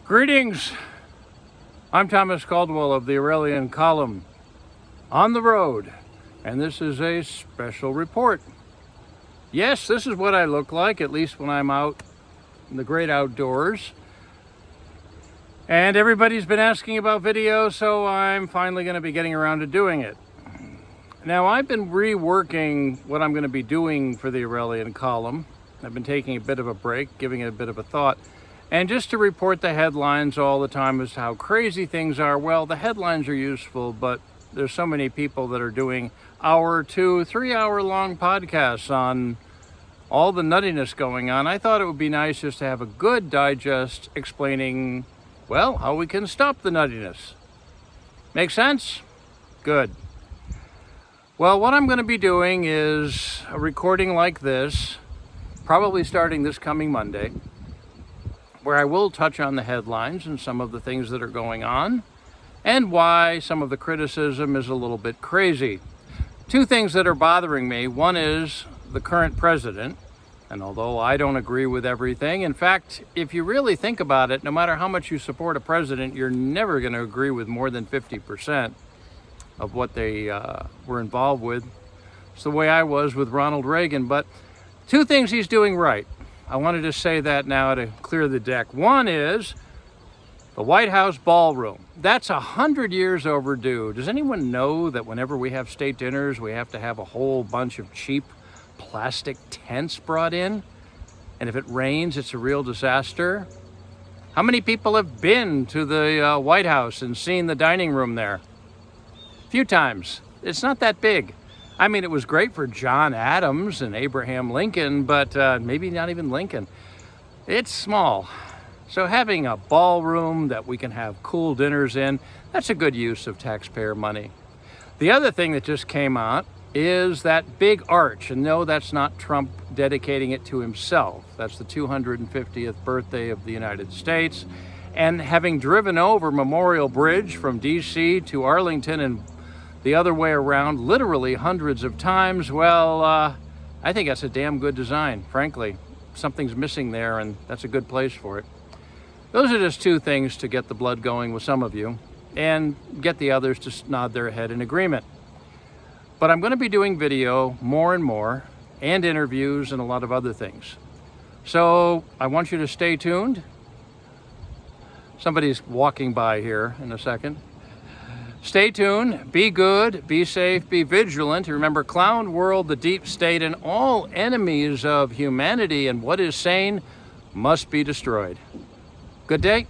Greetings. I'm Thomas Caldwell of the Aurelian Column on the road, and this is a special report. Yes, this is what I look like, at least when I'm out in the great outdoors. And everybody's been asking about video, so I'm finally going to be getting around to doing it. Now, I've been reworking what I'm going to be doing for the Aurelian Column. I've been taking a bit of a break, giving it a bit of a thought. And just to report the headlines all the time as to how crazy things are, well, the headlines are useful, but there's so many people that are doing hour, 2, 3 hour long podcasts on all the nuttiness going on. I thought it would be nice just to have a good digest explaining, well, how we can stop the nuttiness. Make sense? Good. Well, what I'm going to be doing is a recording like this, probably starting this coming Monday, where I will touch on the headlines and some of the things that are going on and why some of the criticism is a little bit crazy. Two things that are bothering me. One is the current president, and although I don't agree with everything, in fact, if you really think about it, no matter how much you support a president, you're never going to agree with more than 50% of what they were involved with. It's the way I was with Ronald Reagan, but two things he's doing right. I wanted to say that now to clear the deck. One is the White House ballroom. That's 100 years overdue. Does anyone know that whenever we have state dinners, we have to have a whole bunch of cheap plastic tents brought in? And if it rains, it's a real disaster. How many people have been to the White House and seen the dining room there? A few times. It's not that big. I mean, it was great for John Adams and Abraham Lincoln, but maybe not even Lincoln. It's small. So having a ballroom that we can have cool dinners in, that's a good use of taxpayer money. The other thing that just came out is that big arch. And no, that's not Trump dedicating it to himself. That's the 250th birthday of the United States. And having driven over Memorial Bridge from DC to Arlington and the other way around, literally hundreds of times, well, I think that's a damn good design, frankly. Something's missing there, and that's a good place for it. Those are just two things to get the blood going with some of you, and get the others to nod their head in agreement. But I'm going to be doing video more and more, and interviews, and a lot of other things. So I want you to stay tuned. Somebody's walking by here in a second. Stay tuned, be good, be safe, be vigilant. Remember, clown world, the deep state, and all enemies of humanity and what is sane must be destroyed. Good day.